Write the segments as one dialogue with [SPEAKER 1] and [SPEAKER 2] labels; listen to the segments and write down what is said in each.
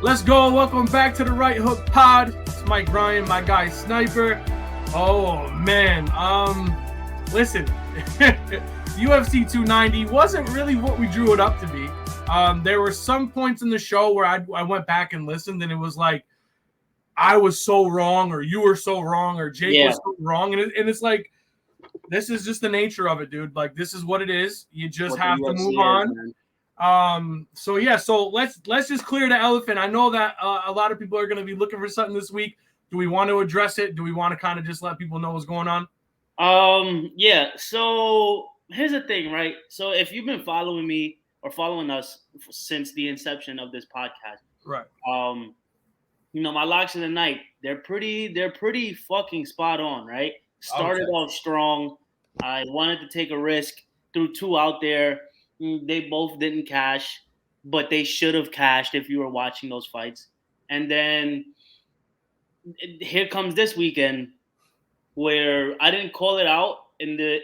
[SPEAKER 1] Let's go. Welcome back to the Right Hook Pod. It's Mike Ryan, my guy Sniper. Oh man. Listen, UFC 290 wasn't really what we drew it up to be. There were some points in the show where I went back and listened, and it was like I was so wrong, or you were so wrong, or Jake was so wrong, and it's like this is just the nature of it, dude. Like this is what it is. You just have to move on.
[SPEAKER 2] Man.
[SPEAKER 1] So let's just clear the elephant. I know that a lot of people are going to be looking for something this week. Do we want to address it? Do we want to kind of just let people know what's going on?
[SPEAKER 2] Yeah. So here's the thing, right? So if you've been following me or following us since the inception of this podcast,
[SPEAKER 1] right?
[SPEAKER 2] My locks of the night, they're pretty fucking spot on, right? Started off strong. I wanted to take a risk, threw two out there. They both didn't cash, but they should have cashed if you were watching those fights. And then here comes this weekend where I didn't call it out in the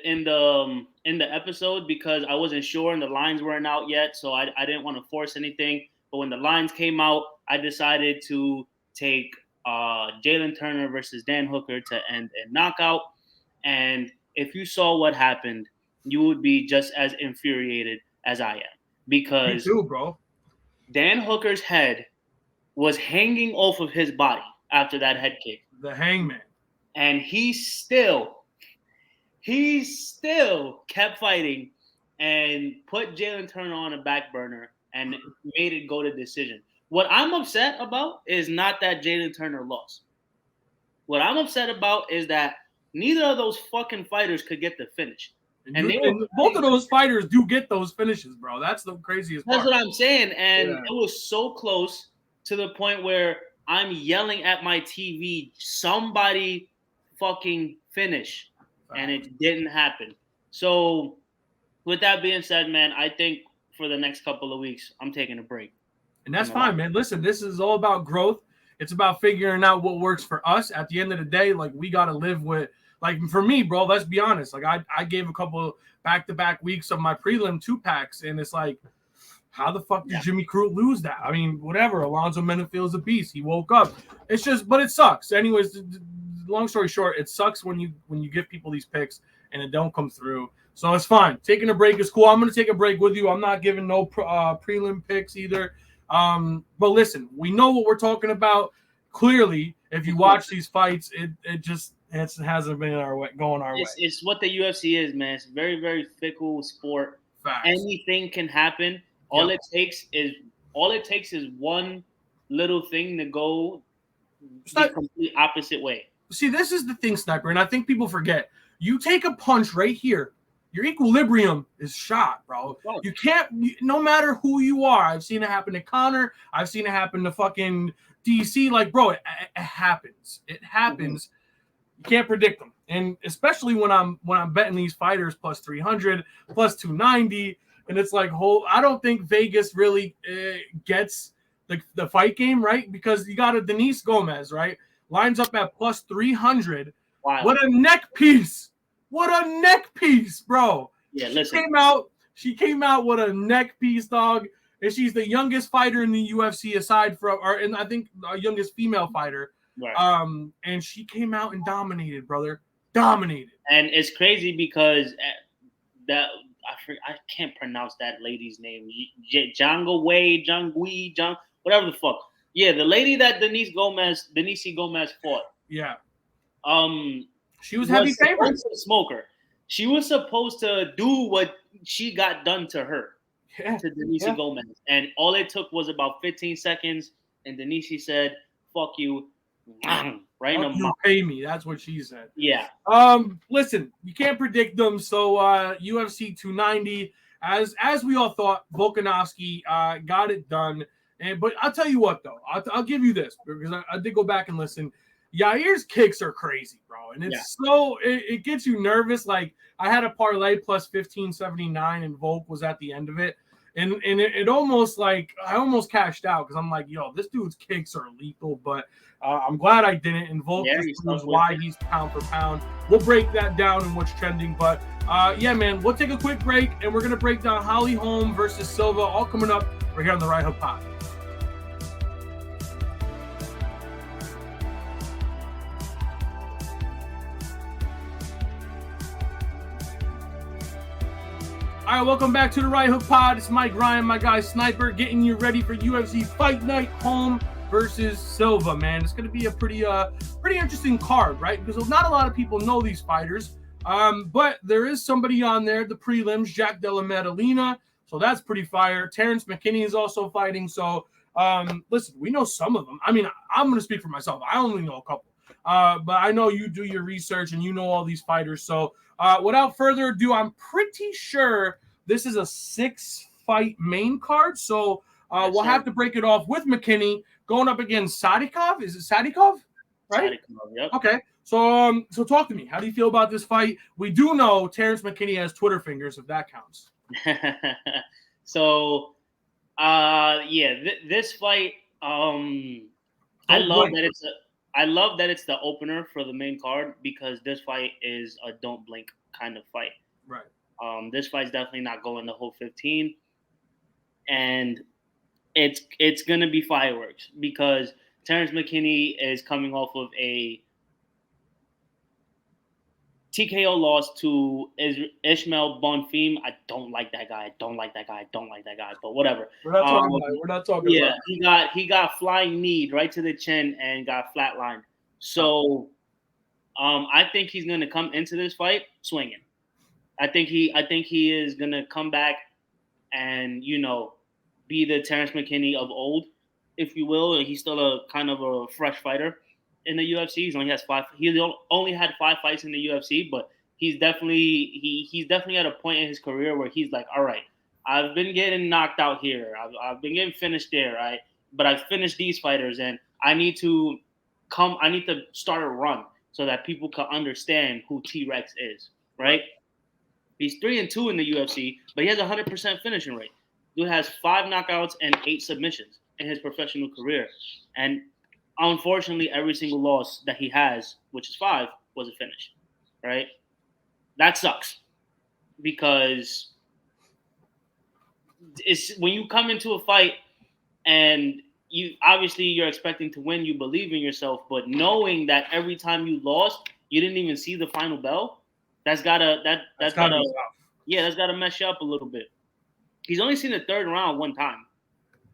[SPEAKER 2] episode because I wasn't sure and the lines weren't out yet, so I didn't want to force anything. But when the lines came out, I decided to take Jalen Turner versus Dan Hooker to end a knockout. And if you saw what happened, you would be just as infuriated as I am. Because
[SPEAKER 1] me too, bro.
[SPEAKER 2] Dan Hooker's head was hanging off of his body after that head kick.
[SPEAKER 1] The hangman.
[SPEAKER 2] And he still kept fighting and put Jalen Turner on a back burner and made it go to decision. What I'm upset about is not that Jalen Turner lost. What I'm upset about is that neither of those fucking fighters could get the finish.
[SPEAKER 1] And both of those fighters do get those finishes, bro. That's the craziest part.
[SPEAKER 2] That's what I'm saying. And it was so close to the point where I'm yelling at my TV, somebody fucking finish. And it didn't happen. So with that being said, man, I think for the next couple of weeks, I'm taking a break.
[SPEAKER 1] And that's fine, man. Listen, this is all about growth. It's about figuring out what works for us. At the end of the day, like we got to live with. Like for me, bro, let's be honest. Like I gave a couple back-to-back weeks of my prelim 2-packs, and it's like, how the fuck did Jimmy Crute lose that? I mean, whatever. Alonzo Menifield's a beast. He woke up. It's just, but it sucks. Anyways, long story short, it sucks when you give people these picks and it don't come through. So it's fine. Taking a break is cool. I'm gonna take a break with you. I'm not giving no prelim picks either. But listen, we know what we're talking about. Clearly, if you watch these fights, it hasn't been going our way.
[SPEAKER 2] It's what the UFC is, man. It's a very, very fickle sport.
[SPEAKER 1] Facts.
[SPEAKER 2] Anything can happen. All it takes is one little thing to go the complete opposite way.
[SPEAKER 1] See, this is the thing, Sniper, and I think people forget. You take a punch right here, your equilibrium is shot, bro. Oh. You can't, no matter who you are. I've seen it happen to Connor. I've seen it happen to fucking DC. Like, bro, it happens. It happens. Mm-hmm. You can't predict them, and especially when I'm betting these fighters plus 300, plus 290, and it's like, I don't think Vegas really gets the fight game right, because you got a Denise Gomez, right? Lines up at plus 300.
[SPEAKER 2] Wow.
[SPEAKER 1] What a neck piece. What a neck piece, bro.
[SPEAKER 2] Yeah, listen.
[SPEAKER 1] She came out with a neck piece, dog. And she's the youngest fighter in the UFC aside from, and I think our youngest female fighter. Right. And she came out and dominated, brother. Dominated.
[SPEAKER 2] And it's crazy because I can't pronounce that lady's name. Jangwe, whatever the fuck. Yeah, the lady that Denise Gomez fought.
[SPEAKER 1] Yeah. She was heavy favorite.
[SPEAKER 2] Smoker. She was supposed to do what she got done to her. Yeah. To Denise Gomez. And all it took was about 15 seconds. And Denise said, fuck you. Right in the mouth.
[SPEAKER 1] Pay me. That's what she said.
[SPEAKER 2] Yeah.
[SPEAKER 1] Listen, you can't predict them. So UFC 290, as we all thought, Volkanovski got it done. But I'll tell you what, though. I'll give you this, because I did go back and listen. Yair's kicks are crazy, bro. And it's it gets you nervous. Like, I had a parlay plus 1579, and Volk was at the end of it. And it almost, like, I almost cashed out, because I'm like, yo, this dude's kicks are lethal. But I'm glad I didn't. And Volk knows why he's pound for pound. We'll break that down and what's trending. But, yeah, man, we'll take a quick break, and we're going to break down Holly Holm versus Silva, all coming up right here on the Right Hook Pod. All right, welcome back to the Right Hook Pod. It's Mike Ryan, my guy Sniper, getting you ready for UFC Fight Night Home versus Silva, man. It's going to be a pretty interesting card, right? Because not a lot of people know these fighters. But there is somebody on there, the prelims, Jack Della Maddalena. So that's pretty fire. Terrence McKinney is also fighting. So, listen, we know some of them. I mean, I'm going to speak for myself. I only know a couple. But I know you do your research and you know all these fighters. So, without further ado, I'm pretty sure this is a 6-fight main card. So, we'll have to break it off with McKinney going up against Sadikov. Is it Sadikov? Right?
[SPEAKER 2] Sadikov, yep.
[SPEAKER 1] Okay. So talk to me. How do you feel about this fight? We do know Terrence McKinney has Twitter fingers, if that counts.
[SPEAKER 2] So, this fight, I love that it's the opener for the main card because this fight is a don't blink kind of fight.
[SPEAKER 1] Right.
[SPEAKER 2] This fight's definitely not going the whole 15, and it's gonna be fireworks because Terrence McKinney is coming off of a TKO loss to Ishmael Bonfim. I don't like that guy. But whatever.
[SPEAKER 1] We're not talking about it. We're not talking about
[SPEAKER 2] it. He got flying knee right to the chin and got flatlined. So, I think he's going to come into this fight swinging. I think he is going to come back and be the Terrence McKinney of old, if you will. He's still a kind of a fresh fighter in the UFC. He only had 5 fights in the UFC, but he's definitely at a point in his career where he's like, all right, I've been getting knocked out here. I've been getting finished there, right? But I've finished these fighters, and I need to start a run so that people can understand who T-Rex is, right? He's 3-2 in the UFC, but he has a 100% finishing rate. Dude has 5 knockouts and 8 submissions in his professional career, and unfortunately, every single loss that he has, which is 5, was a finish, right? That sucks because it's when you come into a fight and you're expecting to win, you believe in yourself, but knowing that every time you lost, you didn't even see the final bell, that's gotta mess you up a little bit. He's only seen the third round one time.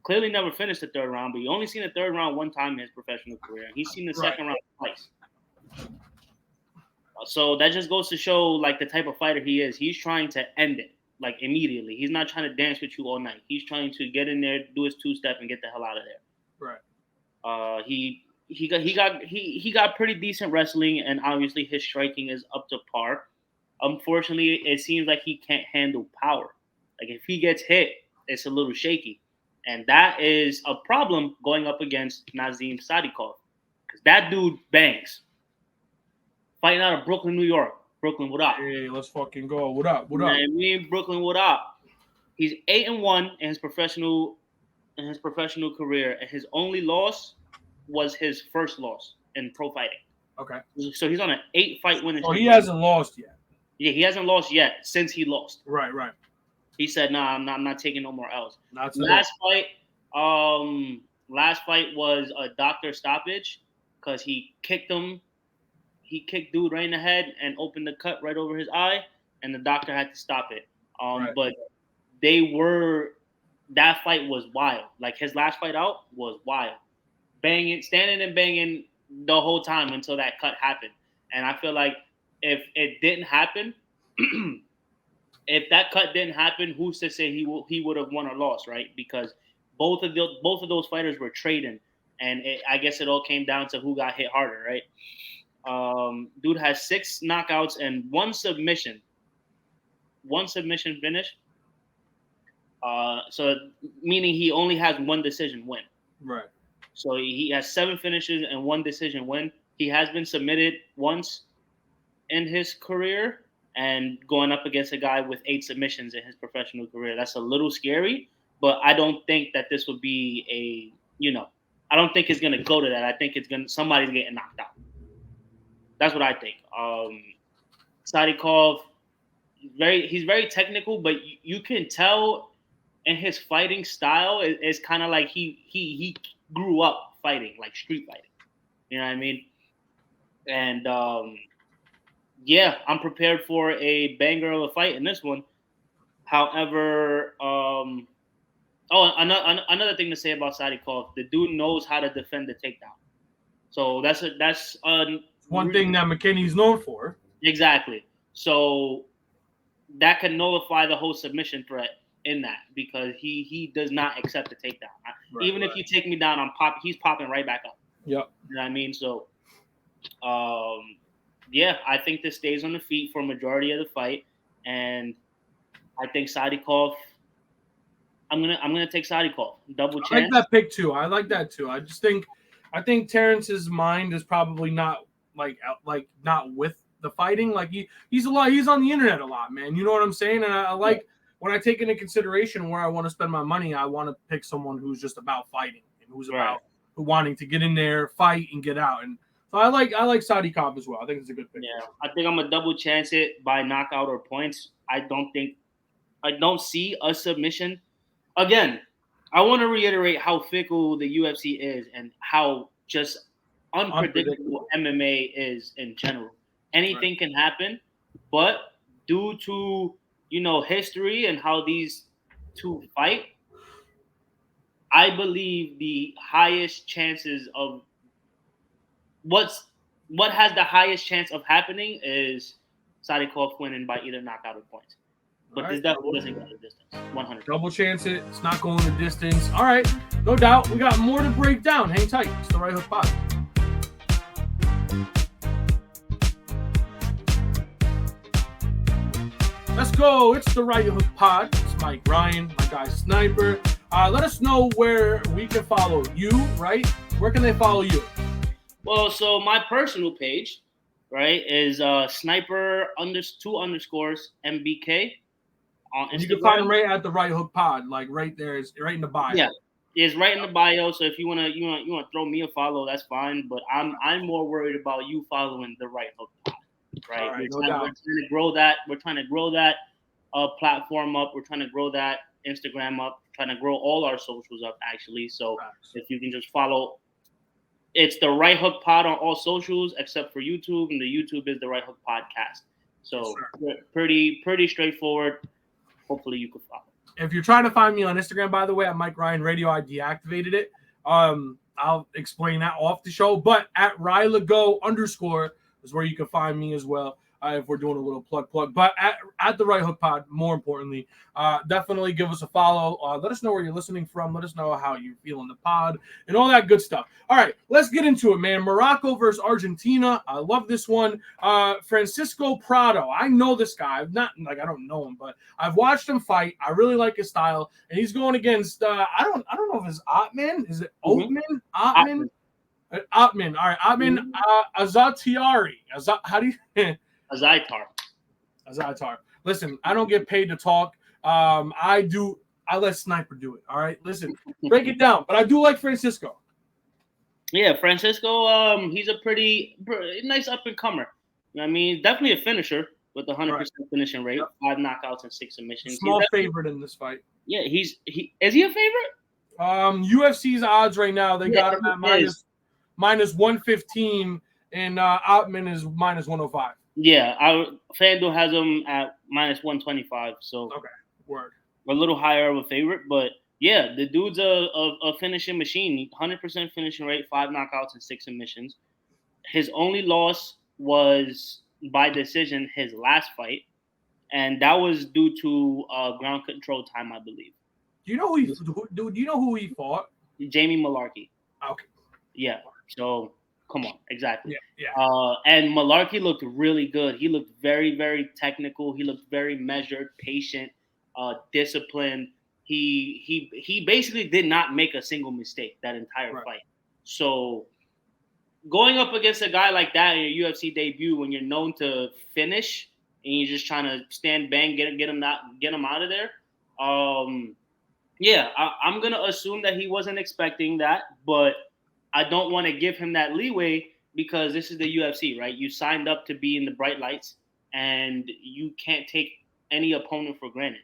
[SPEAKER 2] Clearly never finished the third round, but he only seen the third round one time in his professional career. He's seen the second round twice. So that just goes to show like the type of fighter he is. He's trying to end it like immediately. He's not trying to dance with you all night. He's trying to get in there, do his 2-step, and get the hell out of there.
[SPEAKER 1] Right.
[SPEAKER 2] He got pretty decent wrestling, and obviously his striking is up to par. Unfortunately, it seems like he can't handle power. Like if he gets hit, it's a little shaky. And that is a problem going up against Nazim Sadikov. Because that dude bangs. Fighting out of Brooklyn, New York. Brooklyn, what up?
[SPEAKER 1] Hey, let's fucking go. What up?
[SPEAKER 2] You know what I mean? Brooklyn, what up? He's 8-1 in his professional career, and his only loss was his first loss in pro fighting.
[SPEAKER 1] Okay.
[SPEAKER 2] So he's on an 8-fight winning streak.
[SPEAKER 1] Oh, he hasn't lost yet.
[SPEAKER 2] Yeah, he hasn't lost yet since he lost.
[SPEAKER 1] Right.
[SPEAKER 2] He said, "Nah, I'm not taking no more L's."
[SPEAKER 1] Last
[SPEAKER 2] fight was a doctor stoppage because he kicked him. He kicked dude right in the head and opened the cut right over his eye, and the doctor had to stop it. But that fight was wild. Like his last fight out was wild, standing and banging the whole time until that cut happened. And I feel like if it didn't happen. If that cut didn't happen, who's to say he would have won or lost, right? Because both of those fighters were trading, and I guess it all came down to who got hit harder, right? Dude has 6 knockouts and 1 submission finish. So meaning he only has 1 decision win.
[SPEAKER 1] Right.
[SPEAKER 2] So he has 7 finishes and 1 decision win. He has been submitted once in his career. And going up against a guy with 8 submissions in his professional career, that's a little scary. But I don't think that this would be I don't think it's gonna go to that. I think somebody's getting knocked out. That's what I think. Sadikov, he's very technical, but you can tell in his fighting style, it's kind of like he grew up fighting, like street fighting. You know what I mean? And yeah, I'm prepared for a banger of a fight in this one. However, another thing to say about Sadikov, the dude knows how to defend the takedown. So that's
[SPEAKER 1] One thing that McKinney's known for.
[SPEAKER 2] exactly. So that can nullify the whole submission threat in that because he does not accept the takedown. Even if you take me down, he's popping right back up.
[SPEAKER 1] Yep.
[SPEAKER 2] You know what I mean? So, yeah, I think this stays on the feet for a majority of the fight, and I think Sadikov. I'm gonna take Sadikov. Double chance.
[SPEAKER 1] I like that pick too. I like that too. I think Terrence's mind is probably not not with the fighting. Like he's on the internet a lot, man. You know what I'm saying? And I like when I take into consideration where I want to spend my money, I want to pick someone who's just about fighting and who's about wanting to get in there, fight, and get out. And so I like Sadikov as well. I think it's a good pick.
[SPEAKER 2] Yeah, I think I'm gonna double chance it by knockout or points. I don't see a submission. Again, I want to reiterate how fickle the UFC is and how just unpredictable MMA is in general. Anything can happen, but due to history and how these two fight, I believe the highest chances of what has the highest chance of happening is Sadikov winning by either knockout or points. But this definitely doesn't go the distance. 100.
[SPEAKER 1] Double chance it. It's not going the distance. All right. No doubt. We got more to break down. Hang tight. It's the Right Hook Pod. Let's go. It's the Right Hook Pod. It's Mike Ryan, my guy Sniper. Let us know where we can follow you, right? Where can they follow you?
[SPEAKER 2] Well, so my personal page, right, is Sniper _2_ MBK.
[SPEAKER 1] And you can find him right at the Right Hook Pod, like right there. It's right in the bio.
[SPEAKER 2] Yeah, it's right in the bio. So if you wanna throw me a follow, that's fine. But I'm more worried about you following the Right Hook Pod, right? We're trying to grow that. We're trying to grow that platform up. We're trying to grow that Instagram up. Trying to grow all our socials up actually. So if you can just follow, it's the Right Hook Pod on all socials except for YouTube, and the YouTube is the Right Hook Podcast. So pretty straightforward. Hopefully you can follow.
[SPEAKER 1] If you're trying to find me on Instagram, by the way, at Mike Ryan Radio, I deactivated it. I'll explain that off the show. But at RylaGo_ is where you can find me as well. If we're doing a little plug. But at the Right Hook Pod, more importantly, definitely give us a follow. Let us know where you're listening from. Let us know how you're feeling the pod and all that good stuff. All right, let's get into it, man. Morocco versus Argentina. I love this one. Francisco Prado. I know this guy. I don't know him, but I've watched him fight. I really like his style, and he's going against. I don't know if it's Ottman. Is it Oatman? Ottman. Ottman. All right, Ottman Azatiari. How do you? Azaitar. Listen, I don't get paid to talk. I let Sniper do it. All right. Listen, break it down. But I do like Francisco.
[SPEAKER 2] Yeah, Francisco. He's a pretty nice up and comer. You know what I mean, definitely a finisher with 100% finishing rate, 5 knockouts and 6 submissions.
[SPEAKER 1] Small favorite in this fight.
[SPEAKER 2] Yeah, is he a favorite?
[SPEAKER 1] UFC's odds right now, they got him at minus 115, and Ottman is minus 105.
[SPEAKER 2] Yeah, FanDuel has him at minus 125. So
[SPEAKER 1] word.
[SPEAKER 2] A little higher of a favorite, but yeah, the dude's a finishing machine. 100% finishing rate, 5 knockouts and 6 submissions. His only loss was by decision his last fight, and that was due to ground control time, I believe.
[SPEAKER 1] Do you know who he fought?
[SPEAKER 2] Jamie Malarkey.
[SPEAKER 1] Okay.
[SPEAKER 2] Yeah. So come on, exactly.
[SPEAKER 1] Yeah.
[SPEAKER 2] And Malarkey looked really good. He looked very, very technical. He looked very measured, patient, disciplined. He basically did not make a single mistake that entire fight. So going up against a guy like that in your UFC debut, when you're known to finish and you're just trying to stand, bang, get him out of there. Yeah, I'm gonna assume that he wasn't expecting that, but I don't want to give him that leeway because this is the UFC, right? You signed up to be in the bright lights, and you can't take any opponent for granted,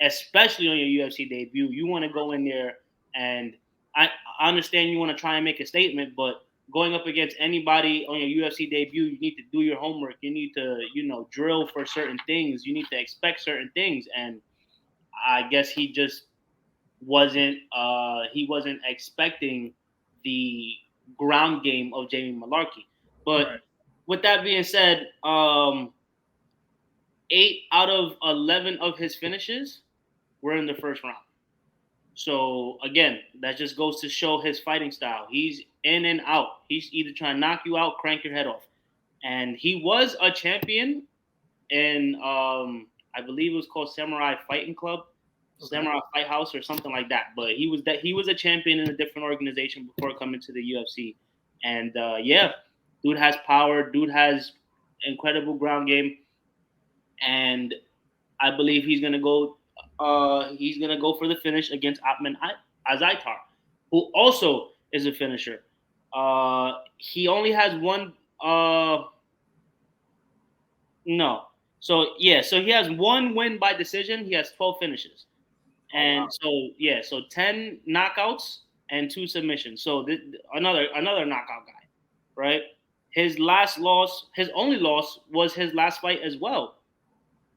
[SPEAKER 2] especially on your UFC debut. You want to go in there, and I understand you want to try and make a statement, but going up against anybody on your UFC debut, you need to do your homework. You need to, drill for certain things. You need to expect certain things, and I guess he just wasn't expecting the ground game of Jamie Malarkey. But
[SPEAKER 1] Right.
[SPEAKER 2] with that being said, 8 out of 11 of his finishes were in the first round. So again, that just goes to show his fighting style. He's in and out. He's either trying to knock you out, crank your head off. And he was a champion in I believe it was called Samurai Fighting Club, Samurai Fight House or something like that. But he was a champion in a different organization before coming to the UFC. And yeah, dude has power. Dude has incredible ground game, and I believe he's gonna go. He's gonna go for the finish against Atman Azaitar, who also is a finisher. He only has one. No. So yeah, so he has one win by decision. He has 12 finishes, and so 10 knockouts and 2 submissions. So another knockout guy, right? His last loss, his only loss was his last fight as well,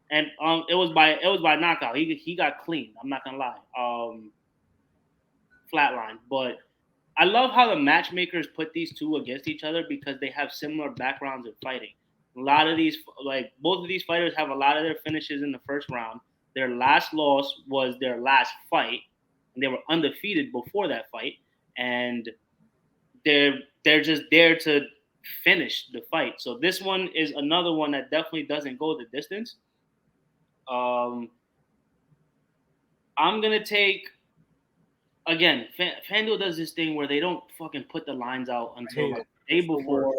[SPEAKER 2] and it was by knockout. He got clean. I'm not gonna lie, flatline. But I love how the matchmakers put these two against each other because they have similar backgrounds in fighting. A lot of these, like both of these fighters, have a lot of their finishes in the first round. Their last loss was their last fight, and they were undefeated before that fight. And they're just there to finish the fight. So this one is another one that definitely doesn't go the distance. I'm gonna take again. FanDuel does this thing where they don't fucking put the lines out until like the day before,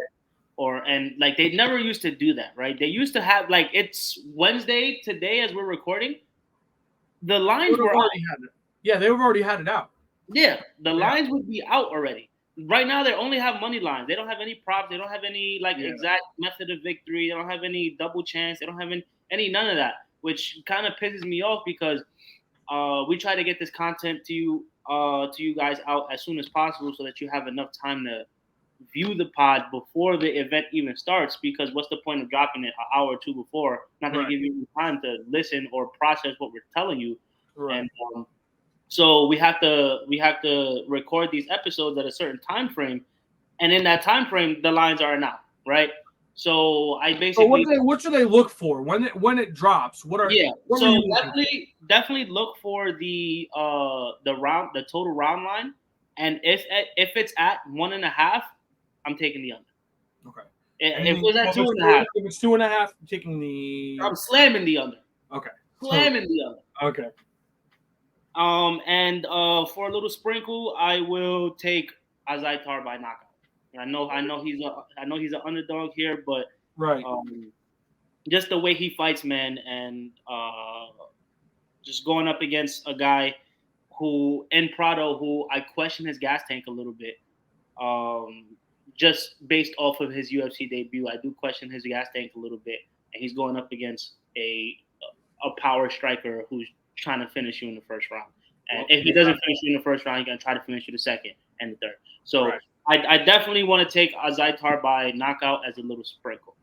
[SPEAKER 2] or and like they never used to do that, right? They used to have like it's Wednesday today as we're recording. The lines were out.
[SPEAKER 1] Yeah, they've already had it out.
[SPEAKER 2] Yeah, the lines would be out already. Right now, they only have money lines. They don't have any props. They don't have any like exact method of victory. They don't have any double chance. They don't have any none of that, which kind of pisses me off because we try to get this content to you guys out as soon as possible so that you have enough time to view the pod before the event even starts. Because what's the point of dropping it an hour or two before? Not going to give you time to listen or process what we're telling you. Right. And so we have to record these episodes at a certain time frame, and in that time frame, the lines are now, right? So I basically.
[SPEAKER 1] So what should they look for when it drops? What
[SPEAKER 2] so definitely look for the total round line, and if it's at 1.5, I'm taking the under.
[SPEAKER 1] Okay.
[SPEAKER 2] If it's at 2.5,
[SPEAKER 1] if it's 2.5, I'm taking the.
[SPEAKER 2] I'm slamming the under.
[SPEAKER 1] Okay.
[SPEAKER 2] Slamming the under.
[SPEAKER 1] Okay.
[SPEAKER 2] And for a little sprinkle, I will take Azaitar by knockout. I know he's an underdog here, but just the way he fights, man, and just going up against a guy who in Prado, who I question his gas tank a little bit, just based off of his UFC debut. I do question his gas tank a little bit, and he's going up against a power striker who's trying to finish you in the first round. And if he doesn't finish you in the first round, he's going to try to finish you the second and the third. So I definitely want to take Azaitar by knockout as a little sprinkle.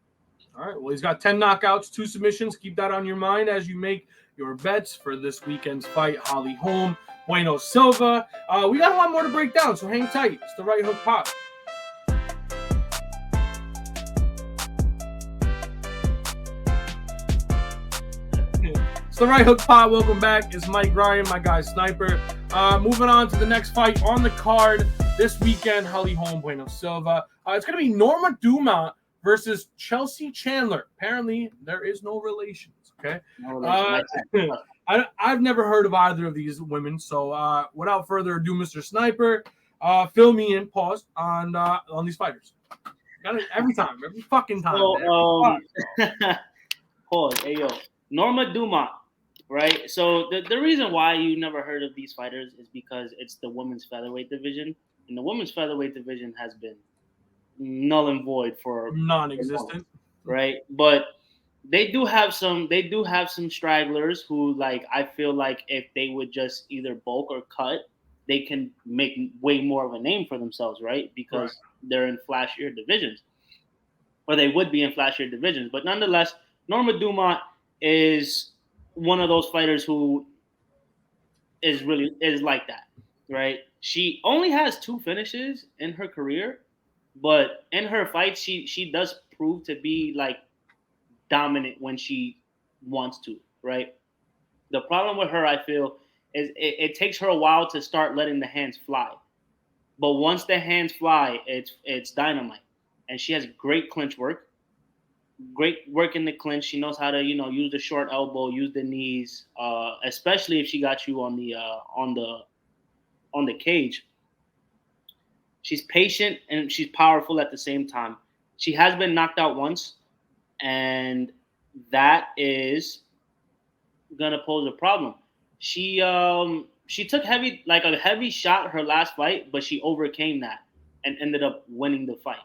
[SPEAKER 1] All right. Well, he's got 10 knockouts, 2 submissions. Keep that on your mind as you make your bets for this weekend's fight. Holly Holm, Bueno Silva. We got a lot more to break down, so hang tight. It's the Right Hook Pod. It's the Right Hook Pod. Welcome back. It's Mike Ryan, my guy Sniper. Moving on to the next fight on the card this weekend, Holly Holm, Bueno Silva. It's going to be Norma Dumont versus Chelsea Chandler. Apparently, there is no relations, okay? No relation. I've never heard of either of these women, so without further ado, Mr. Sniper, fill me in, pause, on these fighters. Got it every time, every fucking time.
[SPEAKER 2] So, pause. Hey, yo. Norma Dumont. Right, so the reason why you never heard of these fighters is because it's the women's featherweight division, and the women's featherweight division has been null and void for
[SPEAKER 1] non-existent,
[SPEAKER 2] right? But they do have some stragglers who, like, I feel like if they would just either bulk or cut, they can make way more of a name for themselves, right? Because they're in flashier divisions, or they would be in flashier divisions. But nonetheless, Norma Dumont is one of those fighters who is like that, right? She only has 2 finishes in her career, but in her fights, she does prove to be like dominant when she wants to, right? The problem with her, I feel, is it takes her a while to start letting the hands fly. But once the hands fly, it's dynamite. And she has great clinch work, great work in the clinch. She knows how to use the short elbow, use the knees, especially if she got you on the cage. She's patient and she's powerful at the same time. She has been knocked out once, and that is gonna pose a problem. She took a heavy shot her last fight, but she overcame that and ended up winning the fight.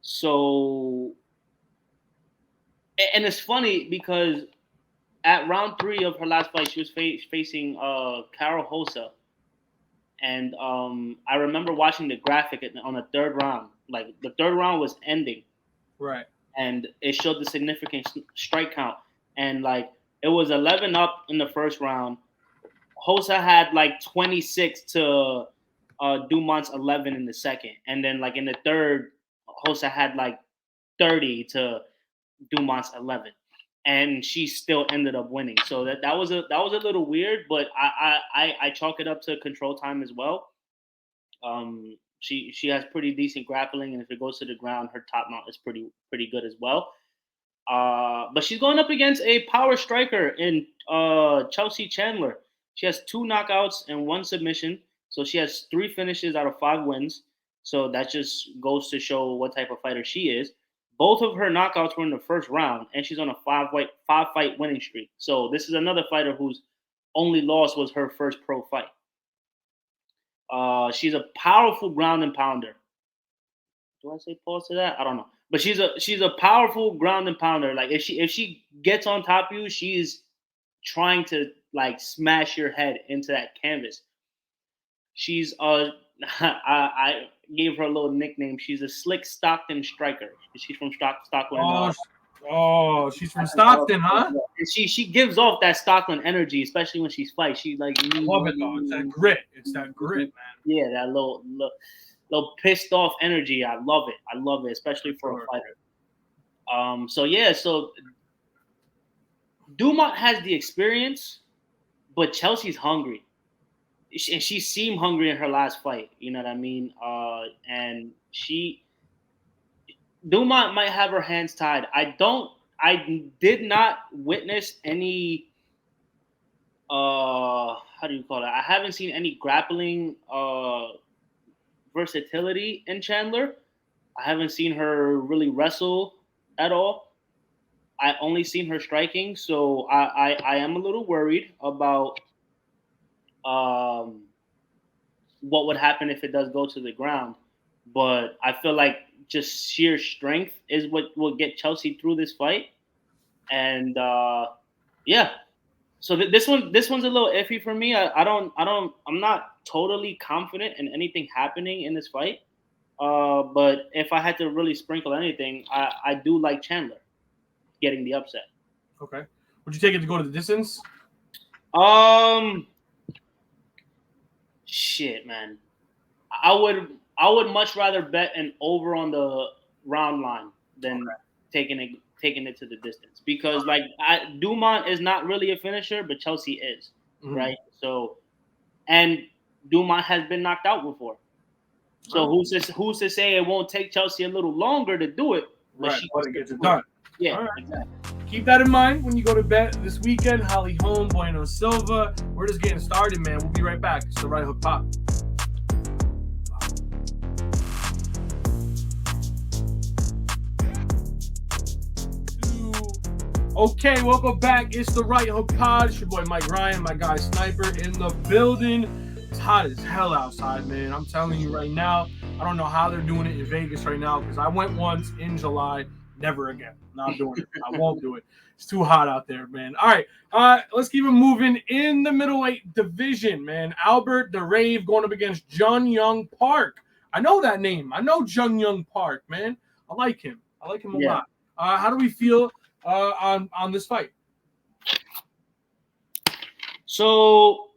[SPEAKER 2] So, and it's funny because at round 3 of her last fight, she was facing Carol Hosa, and I remember watching the graphic on the 3rd round. Like the 3rd round was ending,
[SPEAKER 1] Right.
[SPEAKER 2] and it showed the significant strike count, and like it was 11 up in the 1st round. Hosa had like 26 to Dumont's 11 in the 2nd, and then like in the 3rd, Hosa had like 30 to Dumont's 11, and she still ended up winning. So that was a little weird, but I chalk it up to control time as well. She has pretty decent grappling, and if it goes to the ground, her top mount is pretty good as well. But she's going up against a power striker in Chelsea Chandler. She has 2 knockouts and 1 submission, so she has 3 finishes out of 5 wins. So that just goes to show what type of fighter she is. Both of her knockouts were in the 1st round, and she's on a 5-fight winning streak. So this is another fighter whose only loss was her first pro fight. She's a powerful ground and pounder. Do I say pause to that? I don't know. But she's a powerful ground and pounder. Like if she gets on top of you, she's trying to like smash your head into that canvas. She's I gave her a little nickname. She's a slick Stockton striker. She's from Stockton.
[SPEAKER 1] She's from Stockton, huh?
[SPEAKER 2] And she gives off that Stockton energy, especially when she's fighting. She's like,
[SPEAKER 1] I love it though. It's that grit. It's that grit, man.
[SPEAKER 2] Yeah, that little pissed off energy. I love it, especially for a fighter. So Dumont has the experience, but Chelsea's hungry. And she seemed hungry in her last fight. You know what I mean? And Dumont might have her hands tied. I did not witness any. How do you call it? I haven't seen any grappling versatility in Chandler. I haven't seen her really wrestle at all. I only seen her striking, so I am a little worried about what would happen if it does go to the ground. But I feel like just sheer strength is what will get Chelsea through this fight. And yeah, so this one's a little iffy for me. I'm not totally confident in anything happening in this fight. But if I had to really sprinkle anything, I do like Chandler getting the upset.
[SPEAKER 1] Okay. Would you take it to go to the distance?
[SPEAKER 2] Shit, man. I would much rather bet an over on the round line than taking it to the distance, because like Dumont is not really a finisher, but Chelsea is, right? So, and Dumont has been knocked out before. So who's to say it won't take Chelsea a little longer to do it?
[SPEAKER 1] But she gets it done.
[SPEAKER 2] Yeah,
[SPEAKER 1] right. Exactly. Keep that in mind when you go to bet this weekend. Holly Holm, Bueno Silva. We're just getting started, man. We'll be right back. It's the Right Hook Pop. Okay, welcome back. It's the Right Hook Pod. It's your boy Mike Ryan, my guy Sniper in the building. It's hot as hell outside, man. I'm telling you right now. I don't know how they're doing it in Vegas right now, because I went once in July. Never again. Not doing it. I won't do it. It's too hot out there, man. All right, let's keep it moving in the middleweight division, man. Albert the Rave going up against Jun Young Park. I know that name. I know Jun Young Park, man. I like him. A lot. How do we feel on this fight?
[SPEAKER 2] So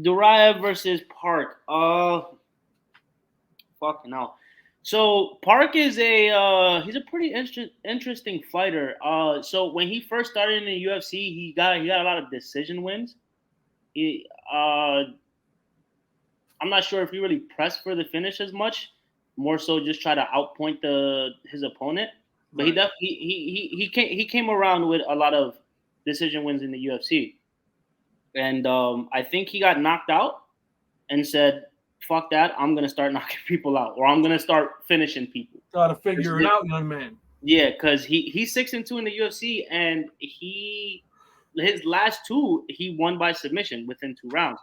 [SPEAKER 2] Duraev versus Park. Fucking hell. So Park is he's a pretty interesting fighter. So when he first started in the UFC, he got a lot of decision wins. He I'm not sure if he really pressed for the finish as much. More so, just try to outpoint his opponent. But
[SPEAKER 1] Right.
[SPEAKER 2] he came around with a lot of decision wins in the UFC, and I think he got knocked out and said, "Fuck that! I'm gonna start knocking people out, or I'm gonna start finishing people."
[SPEAKER 1] Gotta figure it out, young man.
[SPEAKER 2] Yeah, because he's 6-2 in the UFC, and his last two he won by submission within 2 rounds.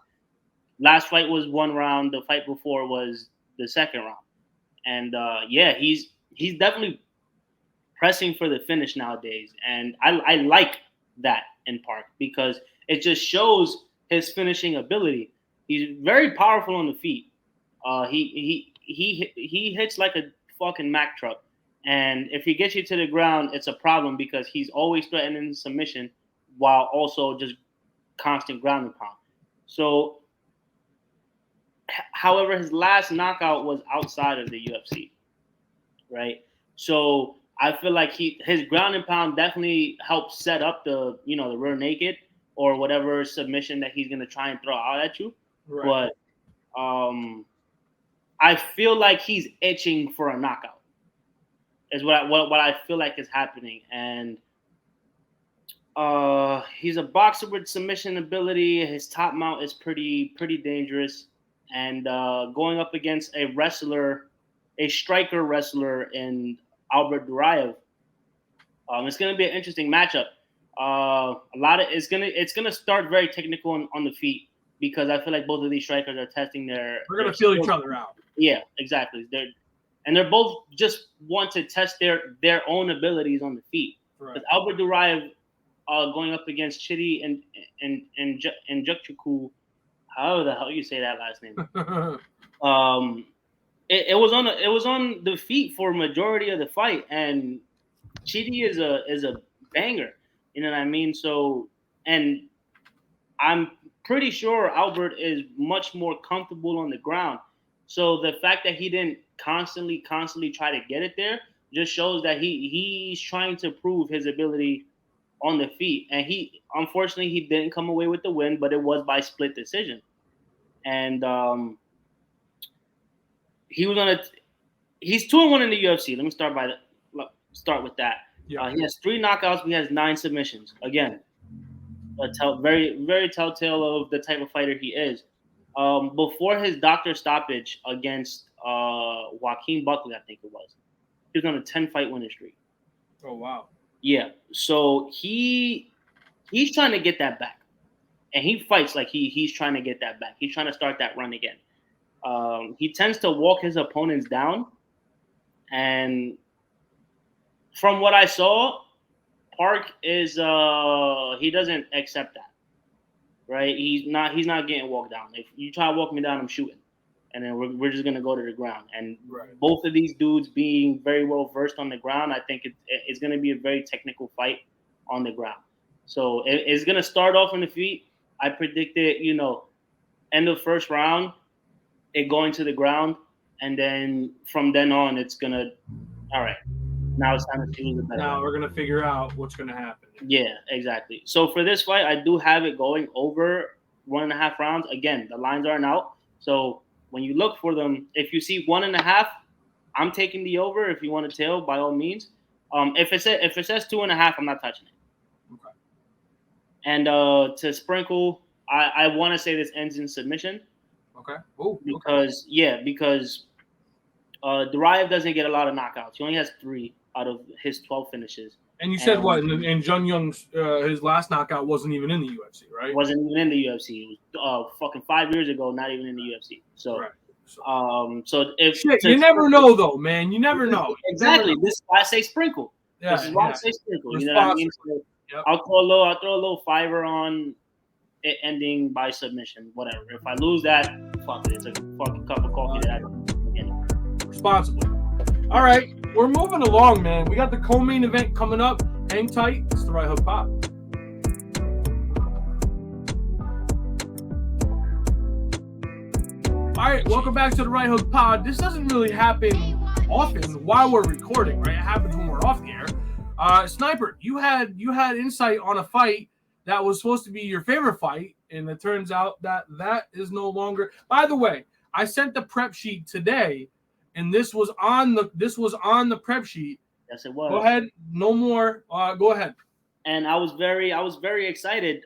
[SPEAKER 2] Last fight was 1 round. The fight before was the second round, and yeah, he's definitely pressing for the finish nowadays, and I like that in Park because it just shows his finishing ability. He's very powerful on the feet. He hits like a fucking Mack truck, and if he gets you to the ground, it's a problem because he's always threatening submission while also just constant ground and pound. So, however, his last knockout was outside of the UFC, right? So I feel like his ground and pound definitely helps set up the rear naked or whatever submission that he's gonna try and throw out at you.
[SPEAKER 1] Right.
[SPEAKER 2] But I feel like he's itching for a knockout. Is what I feel like is happening, and he's a boxer with submission ability. His top mount is pretty dangerous, and going up against a striker wrestler in Albert Duraev, it's going to be an interesting matchup. It's gonna start very technical on the feet because I feel like both of these strikers are testing their.
[SPEAKER 1] We're gonna feel each other out.
[SPEAKER 2] Yeah, exactly. They're both just want to test their own abilities on the feet.
[SPEAKER 1] Right.
[SPEAKER 2] Because Albert Duraev going up against Chidi and Jukchiku, however the hell you say that last name. It was on the feet for majority of the fight, and Chidi is a banger. You know what I mean? So, and I'm pretty sure Albert is much more comfortable on the ground. So the fact that he didn't constantly try to get it there just shows that he's trying to prove his ability on the feet. And unfortunately he didn't come away with the win, but it was by split decision. And he's 2-1 in the UFC. Let me start with that. Yeah. He has 3 knockouts. He has 9 submissions. Again, very, very telltale of the type of fighter he is. Before his doctor stoppage against Joaquin Buckley, I think it was, he was on a 10-fight winning streak.
[SPEAKER 1] Oh wow!
[SPEAKER 2] Yeah, so he's trying to get that back, and he fights like he's trying to get that back. He's trying to start that run again. He tends to walk his opponents down, and from what I saw, Park is he doesn't accept that. Right, he's not getting walked down. If you try to walk me down, I'm shooting, and then we're just gonna go to the ground. And both of these dudes being very well versed on the ground, I think it's gonna be a very technical fight on the ground. So it's gonna start off on the feet. I predicted, end of first round, it going to the ground, and then from then on, it's gonna. All right, now it's time to choose the better.
[SPEAKER 1] Now we're gonna figure out what's gonna happen.
[SPEAKER 2] Yeah, exactly. So for this fight, I do have it going over 1.5 rounds. Again, the lines aren't out. So when you look for them, if you see 1.5, I'm taking the over. If you want to tail, by all means. If it says 2.5, I'm not touching it.
[SPEAKER 1] Okay.
[SPEAKER 2] And to sprinkle, I want to say this ends in submission.
[SPEAKER 1] Okay. Oh.
[SPEAKER 2] Because Duraev doesn't get a lot of knockouts. He only has 3 out of his 12 finishes.
[SPEAKER 1] And you said what? And Jun Young's his last knockout wasn't even in the UFC, right?
[SPEAKER 2] Wasn't even in the UFC. It was fucking 5 years ago, not even in the UFC. So,
[SPEAKER 1] right.
[SPEAKER 2] So if
[SPEAKER 1] shit, you never know though, man. You never know.
[SPEAKER 2] Exactly. This is why I say sprinkle. Yeah, this is why I say sprinkle. You know what I mean? So yep. I'll throw a little fiver on it ending by submission, whatever. If I lose that, fuck it. It's a fucking cup of coffee that I don't get.
[SPEAKER 1] Responsibly. All right, we're moving along, man. We got the co-main event coming up. Hang tight. It's the Right Hook Pop. All right, welcome back to the Right Hook Pod. This doesn't really happen often while we're recording, right? It happens when we're off the air. Sniper, you had insight on a fight that was supposed to be your favorite fight, and it turns out that is no longer. By the way, I sent the prep sheet today, and this was on the prep sheet.
[SPEAKER 2] Yes, it was.
[SPEAKER 1] Go ahead. No more. Go ahead.
[SPEAKER 2] And I was very excited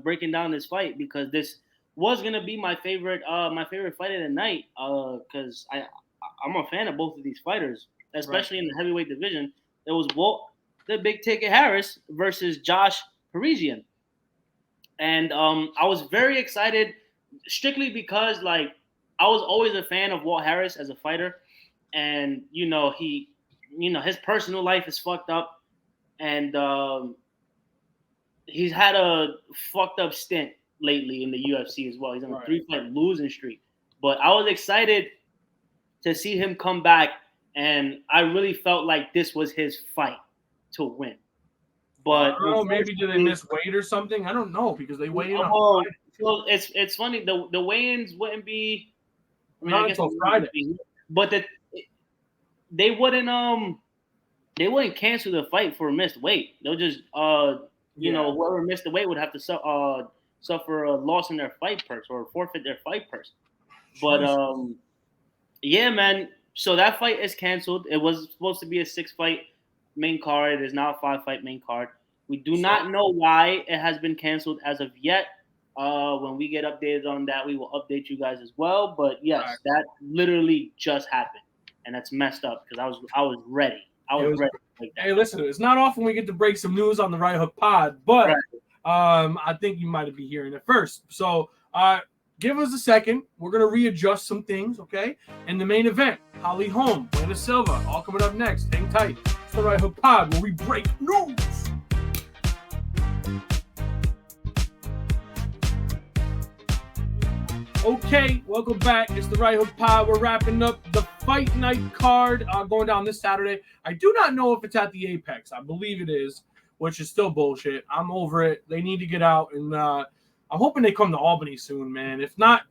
[SPEAKER 2] breaking down this fight because this was gonna be my favorite fight of the night because I'm a fan of both of these fighters, especially in the heavyweight division. It was the Big Ticket Harris versus Josh Parisian, and I was very excited strictly because like I was always a fan of Walt Harris as a fighter, and his personal life is fucked up, and he's had a fucked up stint lately in the UFC as well. He's on a 3-fight losing streak. But I was excited to see him come back, and I really felt like this was his fight to win. But
[SPEAKER 1] I don't know, maybe did they miss weight or something? I don't know because they weigh in on Friday.
[SPEAKER 2] Well, it's funny. The weigh-ins wouldn't be. I mean,
[SPEAKER 1] not
[SPEAKER 2] I guess
[SPEAKER 1] until Friday.
[SPEAKER 2] But they wouldn't cancel the fight for missed weight. They'll just whoever missed the weight would have to suffer a loss in their fight purse or forfeit their fight purse. But yeah, man. So that fight is canceled. It was supposed to be a 6-fight main card. It is now a 5-fight main card. We do not know why it has been canceled as of yet. When we get updated on that, we will update you guys as well. But yes, that literally just happened, and that's messed up because I was ready. I was ready. Like that.
[SPEAKER 1] Hey, listen, it's not often we get to break some news on the Right Hook Pod, but I think you might be hearing it first. So give us a second. We're going to readjust some things, okay? In the main event, Holly Holm, Buena Silva, all coming up next. Hang tight. It's the Right Hook Pod where we break news. Okay, welcome back. It's the Right Hook Pod. We're wrapping up the fight night card going down this Saturday. I do not know if it's at the Apex. I believe it is, which is still bullshit. I'm over it. They need to get out, and I'm hoping they come to Albany soon, man. If not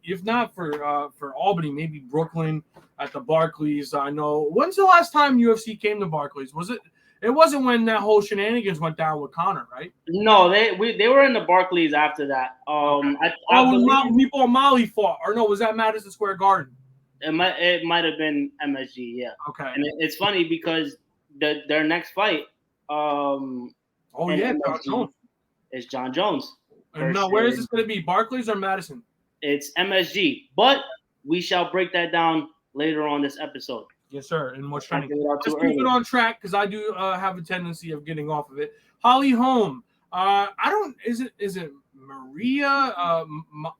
[SPEAKER 1] for Albany, maybe Brooklyn at the Barclays. I know. When's the last time UFC came to Barclays? Was it? It wasn't when that whole shenanigans went down with Conor, right?
[SPEAKER 2] No, they were in the Barclays after that.
[SPEAKER 1] When Meatball Molly fought, or no, was that Madison Square Garden?
[SPEAKER 2] It might have been MSG, yeah.
[SPEAKER 1] Okay.
[SPEAKER 2] And it's funny because their next fight,
[SPEAKER 1] John Jones.
[SPEAKER 2] is John Jones.
[SPEAKER 1] And now, where is this going to be? Barclays or Madison?
[SPEAKER 2] It's MSG, but we shall break that down later on this episode.
[SPEAKER 1] Yes, sir. And what's trying to let's keep it on track because I do have a tendency of getting off of it. Holly Holm. Is it Maria?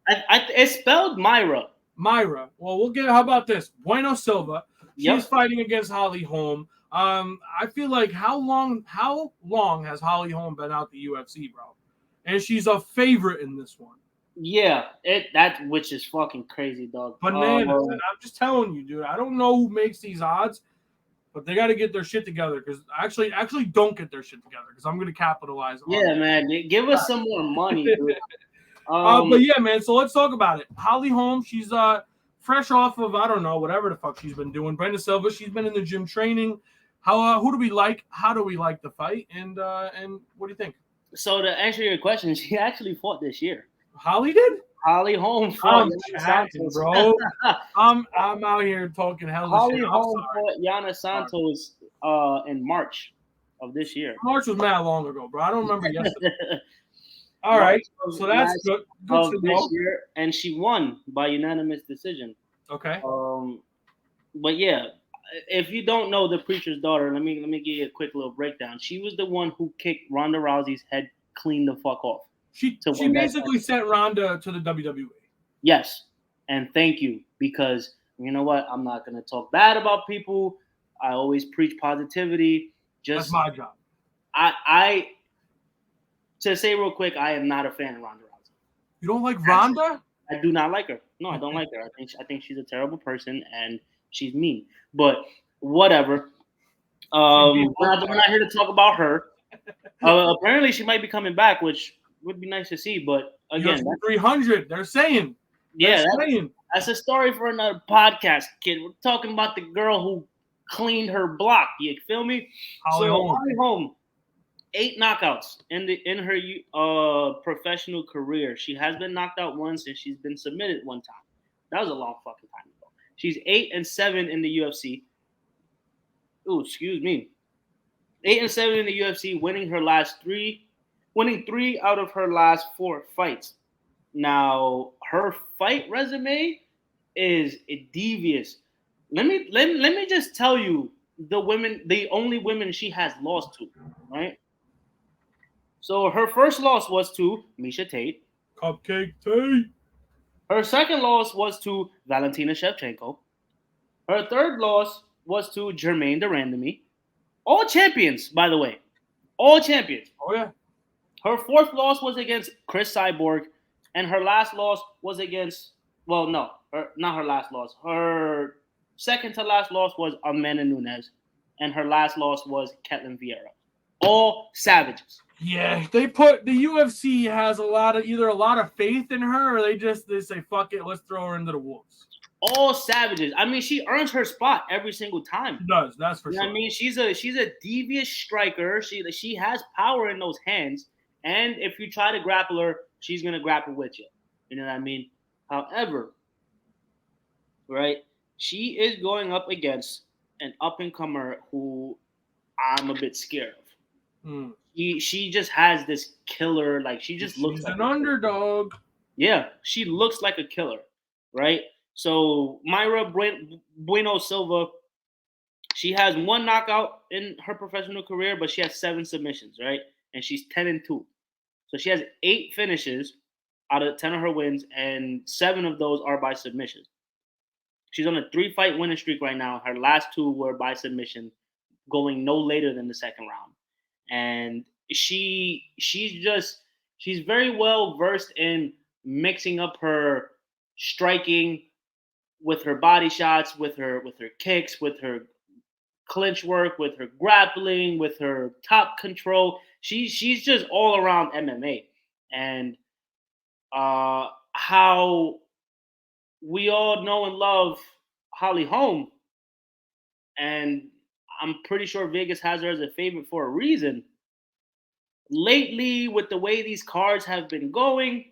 [SPEAKER 2] It's spelled Myra.
[SPEAKER 1] Myra. Well, we'll get. How about this? Buena Silva. She's fighting against Holly Holm. I feel like how long has Holly Holm been out the UFC, bro? And she's a favorite in this one.
[SPEAKER 2] Yeah, which is fucking crazy, dog.
[SPEAKER 1] Bananas. And I'm just telling you, dude. I don't know who makes these odds, but they got to get their shit together. Because actually, don't get their shit together. Because I'm going to capitalize on it.
[SPEAKER 2] Yeah, man. Give us some more money, dude.
[SPEAKER 1] But yeah, man. So let's talk about it. Holly Holm. She's fresh off of I don't know whatever the fuck she's been doing. Buena Silva. She's been in the gym training. Who do we like? How do we like the fight? And what do you think?
[SPEAKER 2] So to answer your question, she actually fought this year.
[SPEAKER 1] Holly did?
[SPEAKER 2] Holly Holm fought
[SPEAKER 1] Santos, bro. I'm out here talking hell.
[SPEAKER 2] Holly Holm fought Yana Santos in March of this year.
[SPEAKER 1] March was mad long ago, bro. I don't remember yesterday. All right, so that's good. Good to know.
[SPEAKER 2] Year, and she won by unanimous decision.
[SPEAKER 1] Okay.
[SPEAKER 2] But yeah, if you don't know the preacher's daughter, let me give you a quick little breakdown. She was the one who kicked Ronda Rousey's head clean the fuck off.
[SPEAKER 1] She basically sent Ronda to the WWE.
[SPEAKER 2] Yes, and thank you, because you know what? I'm not going to talk bad about people. I always preach positivity.
[SPEAKER 1] That's my job.
[SPEAKER 2] I to say real quick, I am not a fan of Ronda Rousey.
[SPEAKER 1] You don't like Ronda?
[SPEAKER 2] I do not like her. No, I don't like her. I think she's a terrible person and she's mean. But whatever. We're not here to talk about her. Apparently, she might be coming back, which would be nice to see. But again,
[SPEAKER 1] 300. They're saying
[SPEAKER 2] Yeah, that's a story for another podcast, kid. We're talking about the girl who cleaned her block. You feel me?
[SPEAKER 1] Holly
[SPEAKER 2] Holm, 8 knockouts in her professional career. She has been knocked out once, and she's been submitted one time. That was a long fucking time ago. She's 8-7 in the UFC. Ooh, excuse me. 8-7 in the UFC, winning 3 out of her last 4 fights. Now, her fight resume is devious. Let me just tell you the only women she has lost to, right? So her first loss was to Miesha Tate.
[SPEAKER 1] Cupcake Tate.
[SPEAKER 2] Her second loss was to Valentina Shevchenko. Her third loss was to Germaine de Randamie. All champions, by the way. All champions.
[SPEAKER 1] Oh, yeah.
[SPEAKER 2] Her fourth loss was against Chris Cyborg. And her last loss was against, well, no, not her last loss. Her second to last loss was Amanda Nunes. And her last loss was Ketlin Vieira. All savages.
[SPEAKER 1] Yeah, the UFC has either a lot of faith in her, or they say, fuck it, let's throw her into the wolves.
[SPEAKER 2] All savages. I mean, she earns her spot every single time.
[SPEAKER 1] She does, that's for sure.
[SPEAKER 2] I mean, she's a devious striker. She has power in those hands. And if you try to grapple her, she's going to grapple with you. You know what I mean? However, right, she is going up against an up-and-comer who I'm a bit scared of. She just has this killer, like she just looks like
[SPEAKER 1] an underdog.
[SPEAKER 2] Yeah, she looks like a killer, right? So Mayra Bueno Silva, she has 1 knockout in her professional career, but she has 7 submissions, right? And she's 10-2. So she has 8 finishes out of 10 of her wins, and 7 of those are by submission. She's on a 3-fight winning streak right now. Her last 2 were by submission, going no later than the second round. And she's very well versed in mixing up her striking with her body shots, with her kicks, with her clinch work, with her grappling, with her top control. She's just all around MMA. And how we all know and love Holly Holm, and I'm pretty sure Vegas has her as a favorite for a reason. Lately, with the way these cards have been going,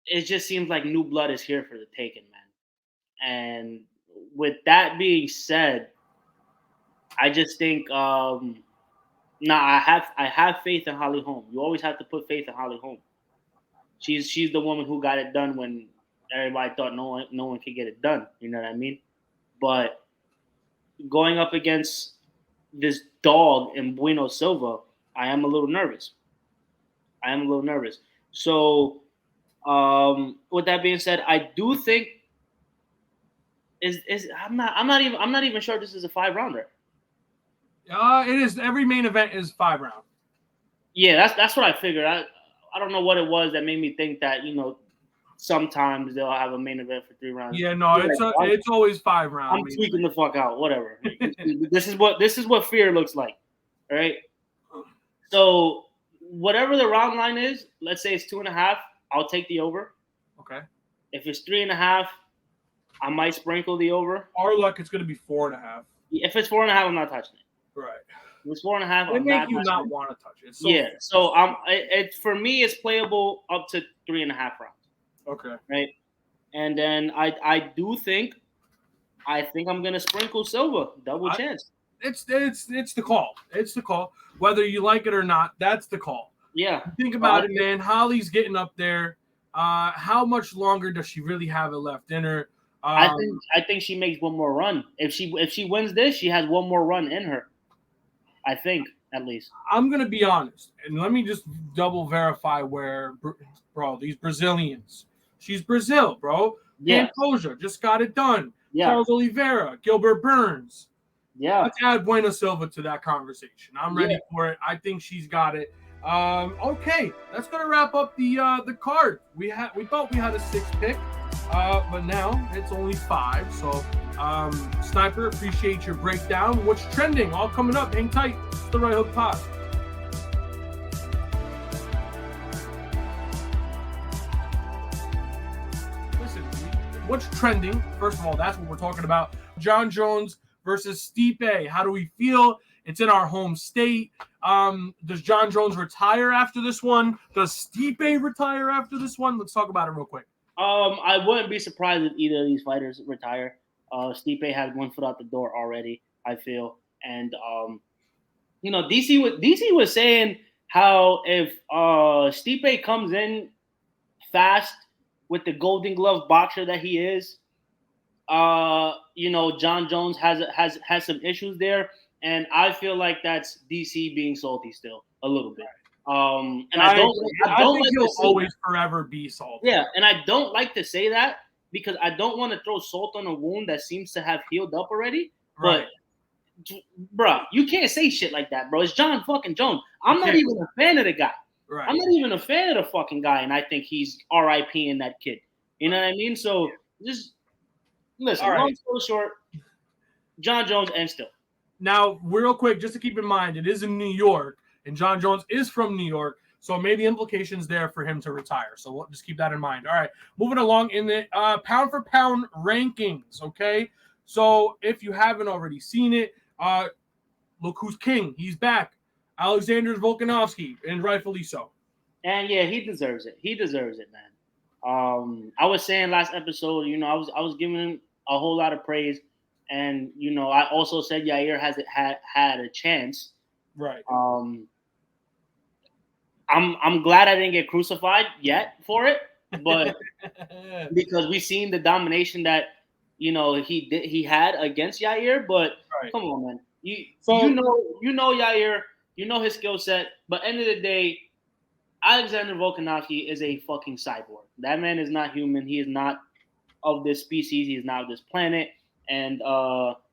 [SPEAKER 2] it just seems like new blood is here for the taking, man. And with that being said, I just think I have faith in Holly Holm. You always have to put faith in Holly Holm. She's the woman who got it done when everybody thought no one could get it done. You know what I mean? But going up against this dog in Bueno Silva, I am a little nervous. So, with that being said, I do think I'm not even sure this is a 5-rounder.
[SPEAKER 1] It is. Every main event is 5 rounds.
[SPEAKER 2] Yeah, that's what I figured. I don't know what it was that made me think that, sometimes they'll have a main event for 3 rounds.
[SPEAKER 1] Yeah, no, it's always 5 rounds.
[SPEAKER 2] I'm tweaking the fuck out. Whatever. This is what fear looks like. All right. So whatever the round line is, let's say it's 2.5. I'll take the over.
[SPEAKER 1] Okay.
[SPEAKER 2] If it's 3.5, I might sprinkle the over.
[SPEAKER 1] Our luck, it's going to be 4.5.
[SPEAKER 2] If it's 4.5, I'm not touching it.
[SPEAKER 1] Right.
[SPEAKER 2] If it's 4.5,
[SPEAKER 1] They make you not want to touch it.
[SPEAKER 2] Yeah. So for me, it's playable up to 3.5 rounds.
[SPEAKER 1] Okay.
[SPEAKER 2] Right. And then I think I'm gonna sprinkle Silva. Double chance.
[SPEAKER 1] It's the call. It's the call. Whether you like it or not, that's the call.
[SPEAKER 2] Yeah.
[SPEAKER 1] Think about it, man. Holly's getting up there. How much longer does she really have it left in her?
[SPEAKER 2] I think she makes one more run. If she wins this, she has one more run in her. I think, at least.
[SPEAKER 1] I'm gonna be honest, and let me just double verify where, bro, these Brazilians. She's Brazil, bro.
[SPEAKER 2] Yeah.
[SPEAKER 1] Pantoja just got it done.
[SPEAKER 2] Yeah.
[SPEAKER 1] Charles Oliveira, Gilbert Burns.
[SPEAKER 2] Yeah.
[SPEAKER 1] Let's add Bueno Silva to that conversation. I'm ready for it. I think she's got it. Okay, that's gonna wrap up the card. We thought we had a 6 pick, but now it's only 5. So, Sniper, appreciate your breakdown. What's trending? All coming up. Hang tight. It's the Right Hook Pod. what's trending? First of all, that's what we're talking about. John Jones versus Stipe. How do we feel? It's in our home state. Does John Jones retire after this one? Does Stipe retire after this one? Let's talk about it real quick.
[SPEAKER 2] I wouldn't be surprised if either of these fighters retire. Stipe has one foot out the door already, I feel. And DC was saying how if Stipe comes in fast with the Golden Glove boxer that he is, John Jones has some issues there, and I feel like that's DC being salty still a little bit. And I don't
[SPEAKER 1] think
[SPEAKER 2] like
[SPEAKER 1] he'll always forever be salty.
[SPEAKER 2] Yeah, and I don't like to say that because I don't want to throw salt on a wound that seems to have healed up already.
[SPEAKER 1] Right.
[SPEAKER 2] But, bro, you can't say shit like that, bro. It's John fucking Jones. I'm not even a fan of the guy.
[SPEAKER 1] Right.
[SPEAKER 2] I'm not even a fan of the fucking guy, and I think he's RIP in that kid. You know what I mean? So just listen. Long story short, John Jones and still.
[SPEAKER 1] Now, real quick, just to keep in mind, it is in New York, and John Jones is from New York, so maybe implications there for him to retire. So we'll just keep that in mind. All right, moving along in the pound-for-pound rankings, okay? So if you haven't already seen it, look who's king. He's back. Alexander Volkanovski, and rightfully so.
[SPEAKER 2] And yeah, he deserves it. He deserves it, man. I was saying last episode, I was giving him a whole lot of praise. And I also said Yair has had a chance.
[SPEAKER 1] Right.
[SPEAKER 2] I'm glad I didn't get crucified yet for it, but because we've seen the domination that he had against Yair. But come on, man, you know Yair, you know his skill set. But end of the day, Alexander Volkanovski is a fucking cyborg. That man is not human. He is not of this species. He is not of this planet. And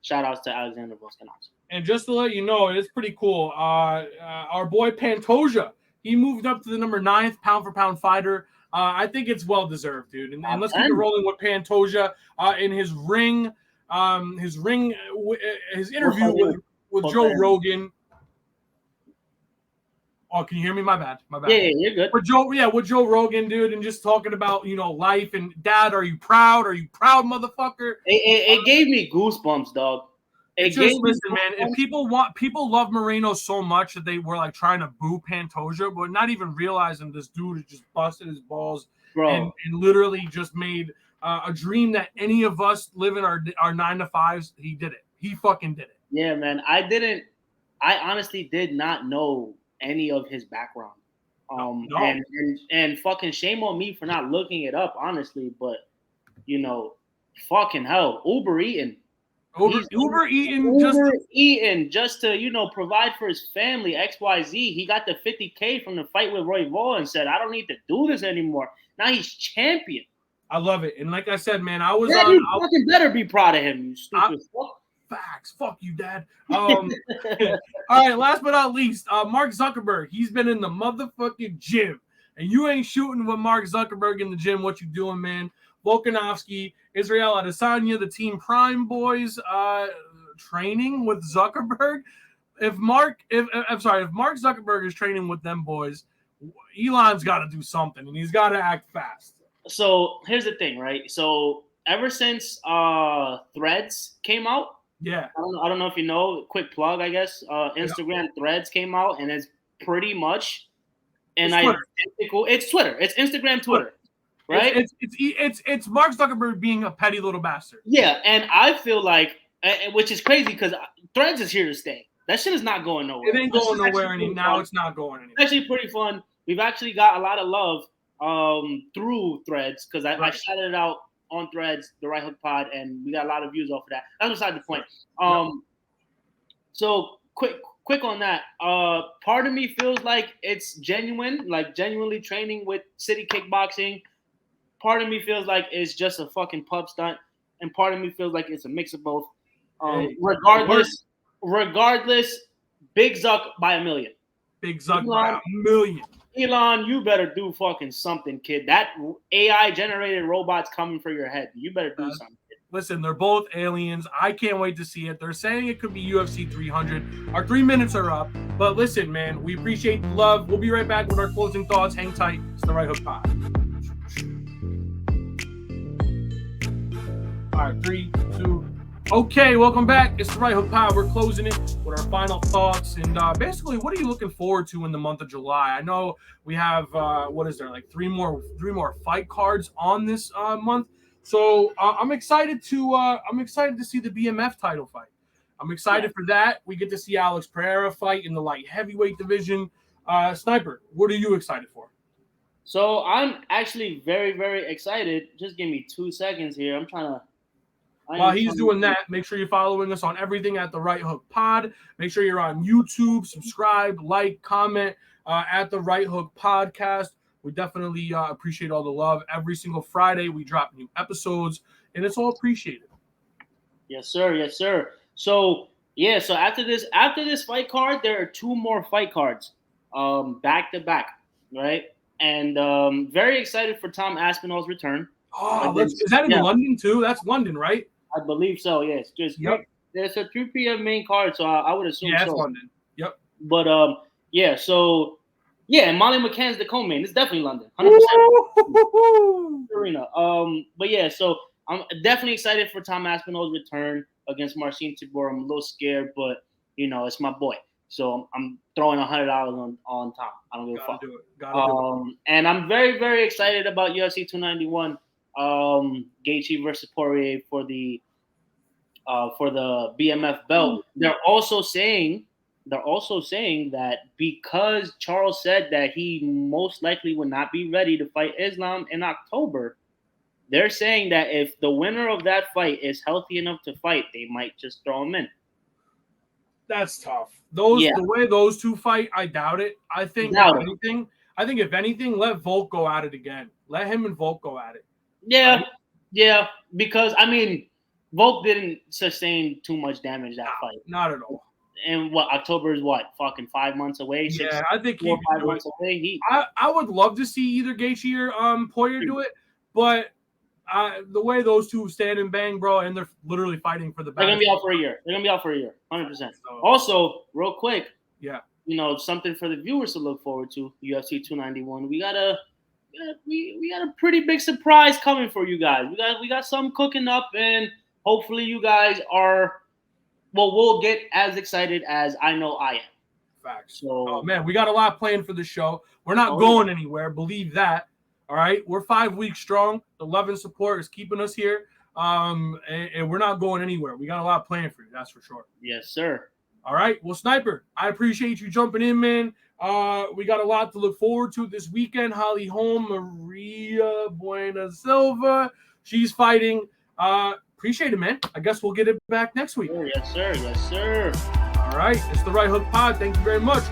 [SPEAKER 2] shout outs to Alexander Volkanovski.
[SPEAKER 1] And just to let you know, it is pretty cool. Our boy Pantoja, he moved up to the number 9th pound-for-pound fighter. I think it's well-deserved, dude. And let's keep it rolling with Pantoja in his interview with Joe Rogan. Oh, can you hear me? My bad.
[SPEAKER 2] Yeah, you're good.
[SPEAKER 1] With Joe Rogan, dude, and just talking about, life and dad, are you proud? Are you proud, motherfucker?
[SPEAKER 2] It gave me goosebumps, dog.
[SPEAKER 1] Listen, man, if people love Moreno so much that they were like trying to boo Pantoja, but not even realizing this dude has just busted his balls, bro, and literally just made a dream that any of us live in our 9-to-5s. He did it. He fucking did it.
[SPEAKER 2] Yeah, man. I honestly did not know any of his background. No. And fucking shame on me for not looking it up, honestly. But fucking hell, Uber eating just to provide for his family. XYZ. He got the $50K from the fight with Roy Vaughan and said, "I don't need to do this anymore." Now he's champion.
[SPEAKER 1] I love it, and like I said, man,
[SPEAKER 2] you fucking better be proud of him. You stupid fuck.
[SPEAKER 1] Facts. Fuck you, Dad. All right, last but not least, Mark Zuckerberg. He's been in the motherfucking gym. And you ain't shooting with Mark Zuckerberg in the gym. What you doing, man? Volkanovski, Israel Adesanya, the Team Prime boys training with Zuckerberg. If Mark Zuckerberg is training with them boys, Elon's got to do something, and he's got to act fast.
[SPEAKER 2] So here's the thing, right? So ever since Threads came out,
[SPEAKER 1] yeah,
[SPEAKER 2] I don't know if you know. Quick plug, I guess. Instagram Threads came out, and it's pretty much it's Twitter. It's Instagram Twitter, right?
[SPEAKER 1] It's Mark Zuckerberg being a petty little bastard.
[SPEAKER 2] Yeah, and I feel like, which is crazy because Threads is here to stay. That shit is not going nowhere.
[SPEAKER 1] It ain't going nowhere now. It's not going anywhere.
[SPEAKER 2] It's actually pretty fun. We've actually got a lot of love through Threads because I shouted it out on Threads, the Right Hook Pod, and we got a lot of views off of that. That's beside the point. So quick on that. Part of me feels like it's genuine, like genuinely training with City Kickboxing. Part of me feels like it's just a fucking pub stunt, and part of me feels like it's a mix of both. Regardless, Big Zuck by a million.
[SPEAKER 1] Big Zuck by a million.
[SPEAKER 2] Elon, you better do fucking something, kid. That AI-generated robot's coming for your head. You better do something.
[SPEAKER 1] Listen, they're both aliens. I can't wait to see it. They're saying it could be UFC 300. Our 3 minutes are up. But listen, man, we appreciate the love. We'll be right back with our closing thoughts. Hang tight. It's the Right Hook Pod. All right, 3, 2. Okay, welcome back. It's the Right Hook Pod. We're closing it with our final thoughts. And basically, what are you looking forward to in the month of July? I know we have, what is there, like three more fight cards on this month. So I'm excited to see the BMF title fight. I'm excited for that. We get to see Alex Pereira fight in the light heavyweight division. Sniper, what are you excited for?
[SPEAKER 2] So I'm actually very, very excited. Just give me 2 seconds here. I'm trying to.
[SPEAKER 1] While he's doing that, make sure you're following us on everything at the Right Hook Pod. Make sure you're on YouTube, subscribe, like, comment at the Right Hook Podcast. We definitely appreciate all the love. Every single Friday, we drop new episodes, and it's all appreciated.
[SPEAKER 2] Yes, sir. Yes, sir. So yeah. So after this fight card, there are 2 more fight cards, back to back, right? And very excited for Tom Aspinall's return.
[SPEAKER 1] Oh, is that in London too? That's London, right?
[SPEAKER 2] I believe so. Yes. There's a 3 p.m. main card, so I would assume.
[SPEAKER 1] Yeah, it's London. Yep.
[SPEAKER 2] But yeah. So yeah, Molly McCann's the co-main. It's definitely London, 100% arena. But yeah, so I'm definitely excited for Tom Aspinall's return against Marcin Tibur. I'm a little scared, but it's my boy. So I'm throwing $100 on Tom. I don't give a fuck.
[SPEAKER 1] Gotta do it.
[SPEAKER 2] And I'm very, very excited about UFC 291. Gaethje versus Poirier for the BMF belt. They're also saying that because Charles said that he most likely would not be ready to fight Islam in October, they're saying that if the winner of that fight is healthy enough to fight, they might just throw him in.
[SPEAKER 1] That's tough. The way those two fight, I doubt it. I think if anything, let Volk go at it again. Let him and Volk go at it.
[SPEAKER 2] Yeah, right? Yeah, because Volk didn't sustain too much damage that fight.
[SPEAKER 1] Not at all.
[SPEAKER 2] And October is fucking 5 months away.
[SPEAKER 1] I think
[SPEAKER 2] 4 or 5 months away.
[SPEAKER 1] I would love to see either Gaethje or Poirier do it, but the way those two stand and bang, bro, and they're literally fighting for the best.
[SPEAKER 2] They're gonna be out for a year. 100%. So, also, real quick, something for the viewers to look forward to. UFC 291. We got a pretty big surprise coming for you guys. We got something cooking up, and hopefully you guys we'll get as excited as I know I am.
[SPEAKER 1] Facts. So, man, we got a lot planned for the show. We're not going anywhere. Believe that. All right. We're 5 weeks strong. The love and support is keeping us here. And we're not going anywhere. We got a lot planned for you. That's for sure.
[SPEAKER 2] Yes, sir.
[SPEAKER 1] All right. Well, Sniper, I appreciate you jumping in, man. We got a lot to look forward to this weekend. Holly Holm, Maria Buena Silva. She's fighting. Appreciate it, man. I guess we'll get it back next week.
[SPEAKER 2] Yes, sir. Yes, sir.
[SPEAKER 1] All right. It's the Right Hook Pod. Thank you very much.